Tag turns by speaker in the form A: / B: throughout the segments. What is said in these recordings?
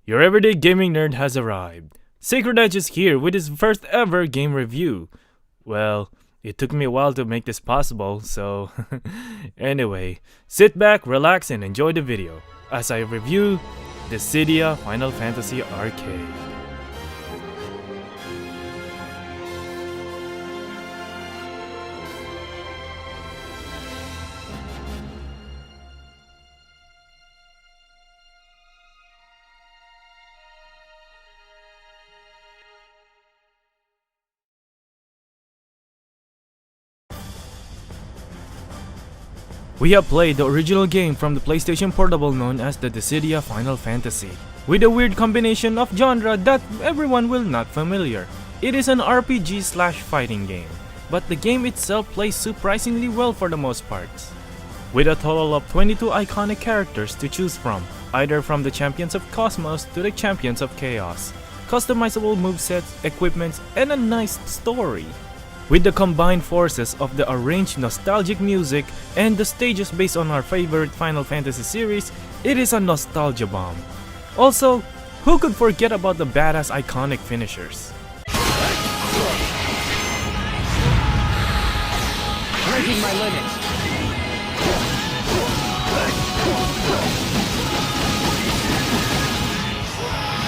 A: Your everyday gaming nerd has arrived. SacredEdge is here with his first ever game review. Well, it took me a while to make this possible, so anyway, sit back, relax, and enjoy the video as I review Dissidia Final Fantasy Arcade. We have played the original game from the PlayStation Portable known as the Dissidia Final Fantasy, with a weird combination of genre that everyone will not familiar. It is an RPG/fighting game, but the game itself plays surprisingly well for the most parts. With a total of 22 iconic characters to choose from, either from the Champions of Cosmos to the Champions of Chaos, customizable movesets, equipments, and a nice story. With the combined forces of the arranged nostalgic music and the stages based on our favorite Final Fantasy series, it is a nostalgia bomb. Also, who could forget about the badass iconic finishers?
B: Breaking my limit.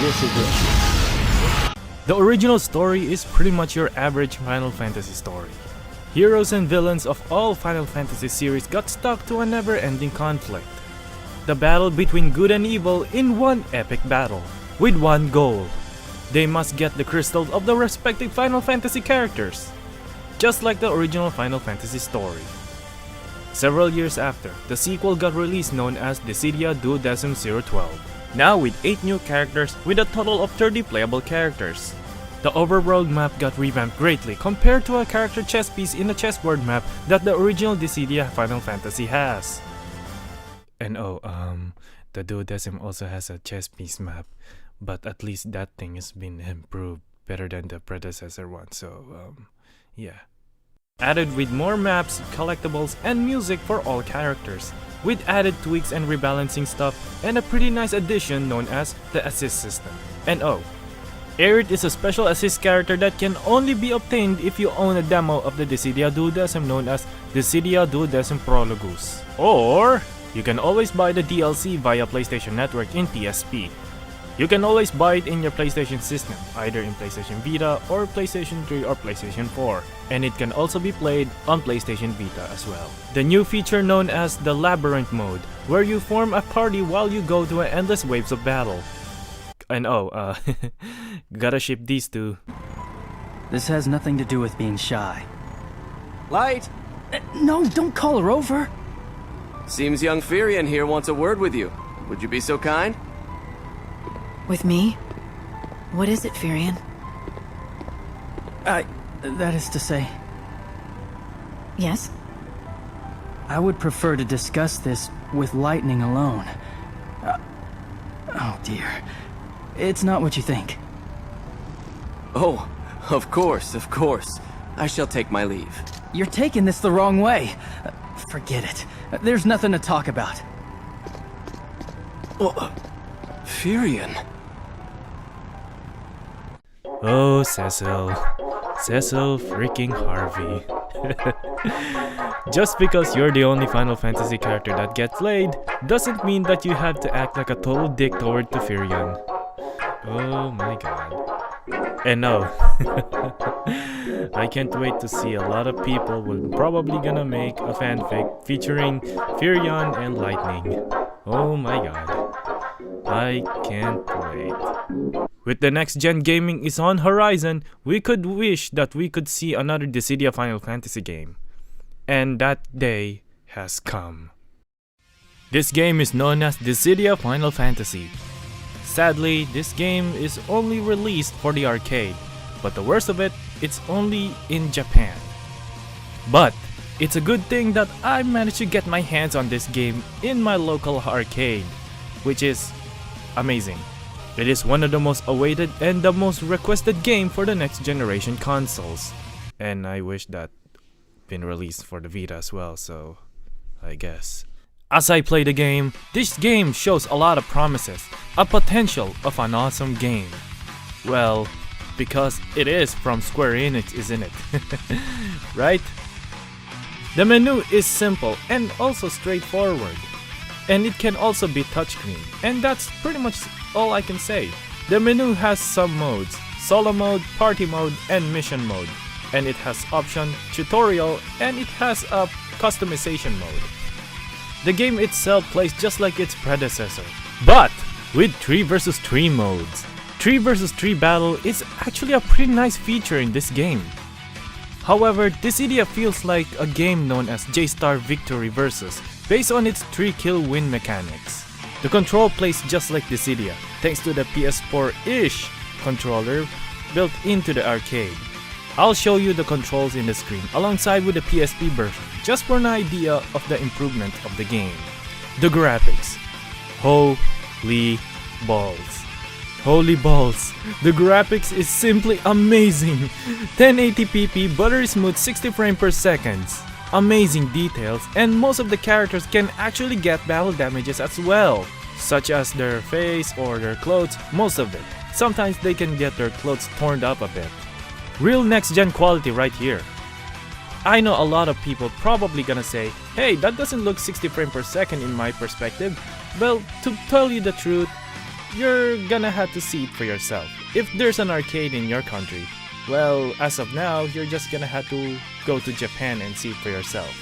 B: This is it.
A: The original story is pretty much your average Final Fantasy story. Heroes and villains of all Final Fantasy series got stuck to a never-ending conflict. The battle between good and evil in one epic battle, with one goal. They must get the crystals of the respective Final Fantasy characters, just like the original Final Fantasy story. Several years after, the sequel got released known as Dissidia Duodecim 012. Now with 8 new characters with a total of 30 playable characters. The overworld map got revamped greatly compared to a character chess piece in a chessboard map that the original Dissidia Final Fantasy has. And the Duodecim also has a chess piece map, but at least that thing has been improved better than the predecessor one, so yeah. Added with more maps, collectibles, and music for all characters, with added tweaks and rebalancing stuff, and a pretty nice addition known as the assist system. And Aerith is a special assist character that can only be obtained if you own a demo of the Dissidia Duodecim known as Dissidia Duodecim Prologus. Or, you can always buy the DLC via PlayStation Network in PSP. You can always buy it in your PlayStation system, either in PlayStation Vita or PlayStation 3 or PlayStation 4, and it can also be played on PlayStation Vita as well. The new feature known as the Labyrinth mode, where you form a party while you go through endless waves of battle. And gotta ship these two.
B: This has nothing to do with being shy.
C: Light!
B: No, don't call her over.
C: Seems young Firion here wants a word with you. Would you be so kind?
D: With me? What is it, Firion?
B: That is to say,
D: Yes?
B: I would prefer to discuss this with Lightning alone. Oh dear. It's not what you think.
C: Oh, of course, of course. I shall take my leave.
B: You're taking this the wrong way. Forget it. There's nothing to talk about.
C: Oh, Firion.
A: Oh, Cecil. Cecil freaking Harvey. Just because you're the only Final Fantasy character that gets laid, doesn't mean that you have to act like a total dick toward Firion. Oh my god. And I can't wait to see a lot of people will probably gonna make a fanfic featuring Firion and Lightning. Oh my god. I can't wait. With the next gen gaming is on horizon, we could wish that we could see another Dissidia Final Fantasy game. And that day has come. This game is known as Dissidia Final Fantasy. Sadly, this game is only released for the arcade, but the worst of it, it's only in Japan. But it's a good thing that I managed to get my hands on this game in my local arcade, which is amazing. It is one of the most awaited and the most requested game for the next generation consoles. And I wish that been released for the Vita as well, so I guess. As I play the game, this game shows a lot of promises, a potential of an awesome game. Well, because it is from Square-Enix, isn't it? Right? The menu is simple and also straightforward. And it can also be touchscreen. And that's pretty much all I can say. The menu has some modes: solo mode, party mode, and mission mode. And it has option, tutorial, and it has a customization mode. The game itself plays just like its predecessor, but with 3 vs 3 modes. 3 vs 3 battle is actually a pretty nice feature in this game. However, Dissidia feels like a game known as J-Star Victory Versus, based on its 3 kill win mechanics. The control plays just like Dissidia, thanks to the PS4-ish controller built into the arcade. I'll show you the controls in the screen alongside with the PSP version, just for an idea of the improvement of the game. The graphics. Holy balls. Holy balls. The graphics is simply amazing. 1080p buttery smooth 60 frames per second. Amazing details, and most of the characters can actually get battle damages as well, such as their face or their clothes, most of it. Sometimes they can get their clothes torn up a bit. Real next-gen quality right here. I know a lot of people probably gonna say, hey, that doesn't look 60 frames per second in my perspective. Well, to tell you the truth, you're gonna have to see it for yourself. If there's an arcade in your country, well, as of now, you're just gonna have to go to Japan and see it for yourself.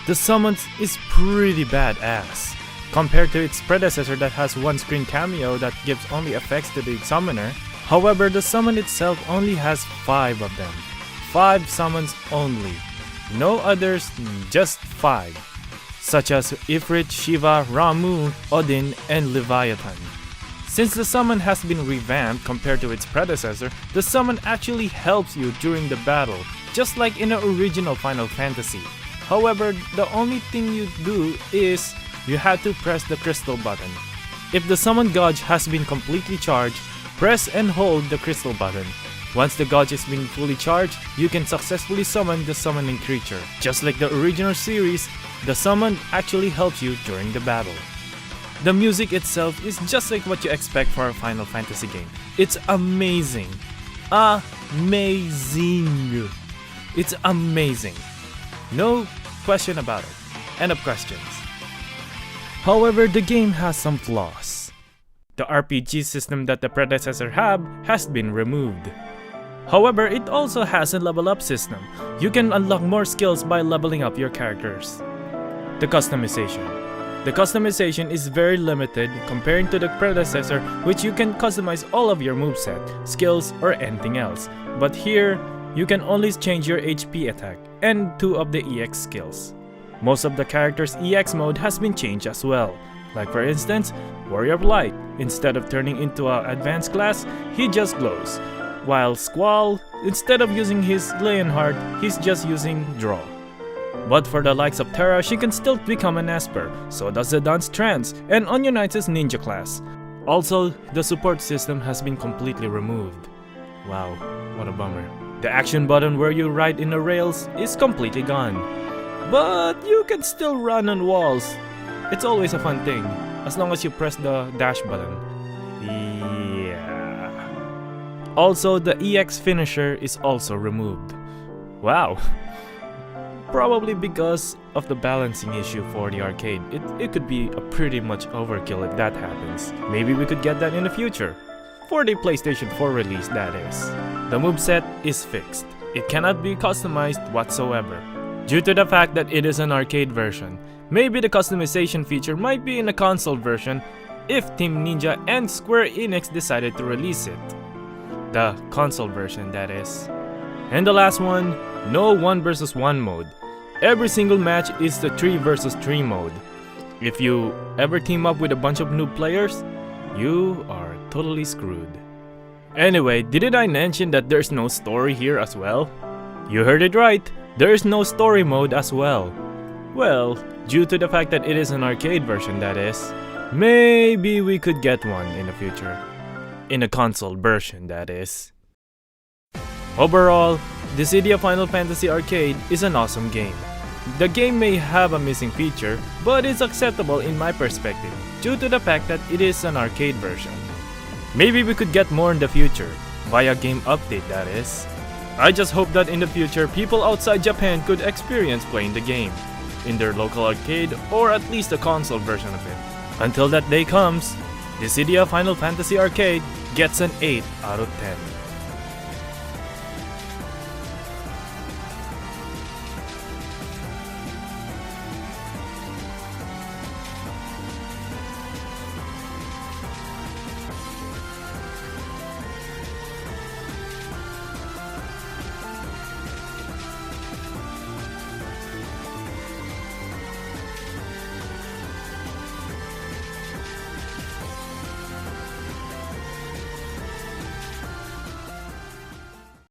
A: The summons is pretty badass. Compared to its predecessor that has one screen cameo that gives only effects to the summoner. However, the summon itself only has 5 of them. 5 summons only. No others, just 5. Such as Ifrit, Shiva, Ramu, Odin, and Leviathan. Since the summon has been revamped compared to its predecessor, the summon actually helps you during the battle, just like in the original Final Fantasy. However, the only thing you do is you have to press the crystal button. If the summon gauge has been completely charged, press and hold the crystal button. Once the gauge has been fully charged, you can successfully summon the summoning creature. Just like the original series, the summon actually helps you during the battle. The music itself is just like what you expect for a Final Fantasy game. It's amazing. Amazing. It's amazing. No question about it. End of questions. However, the game has some flaws. The RPG system that the predecessor had has been removed. However, it also has a level up system. You can unlock more skills by leveling up your characters. The customization. The customization is very limited comparing to the predecessor, which you can customize all of your moveset, skills, or anything else. But here, you can only change your HP attack and 2 of the EX skills. Most of the characters' EX mode has been changed as well. Like for instance, Warrior of Light, instead of turning into an advanced class, he just glows. While Squall, instead of using his Leonhardt, he's just using Draw. But for the likes of Terra, she can still become an Esper, so does the Dance Trance, and Onion Knight's Ninja class. Also, the support system has been completely removed. Wow, what a bummer. The action button where you ride in the rails is completely gone. But you can still run on walls. It's always a fun thing, as long as you press the dash button. Yeah. Also, the EX finisher is also removed. Wow. Probably because of the balancing issue for the arcade. It could be a pretty much overkill if that happens. Maybe we could get that in the future. For the PlayStation 4 release, that is. The moveset is fixed. It cannot be customized whatsoever. Due to the fact that it is an arcade version, maybe the customization feature might be in a console version if Team Ninja and Square-Enix decided to release it. The console version, that is. And the last one, no 1 vs 1 mode. Every single match is the 3 vs 3 mode. If you ever team up with a bunch of noob players, you are totally screwed. Anyway, didn't I mention that there's no story here as well? You heard it right, there's no story mode as well. Well, due to the fact that it is an arcade version, that is. Maybe we could get one in the future. In a console version, that is. Overall, Dissidia Final Fantasy Arcade is an awesome game. The game may have a missing feature, but it's acceptable in my perspective, due to the fact that it is an arcade version. Maybe we could get more in the future, via game update that is. I just hope that in the future people outside Japan could experience playing the game, in their local arcade or at least a console version of it. Until that day comes, Dissidia Final Fantasy Arcade gets an 8 out of 10.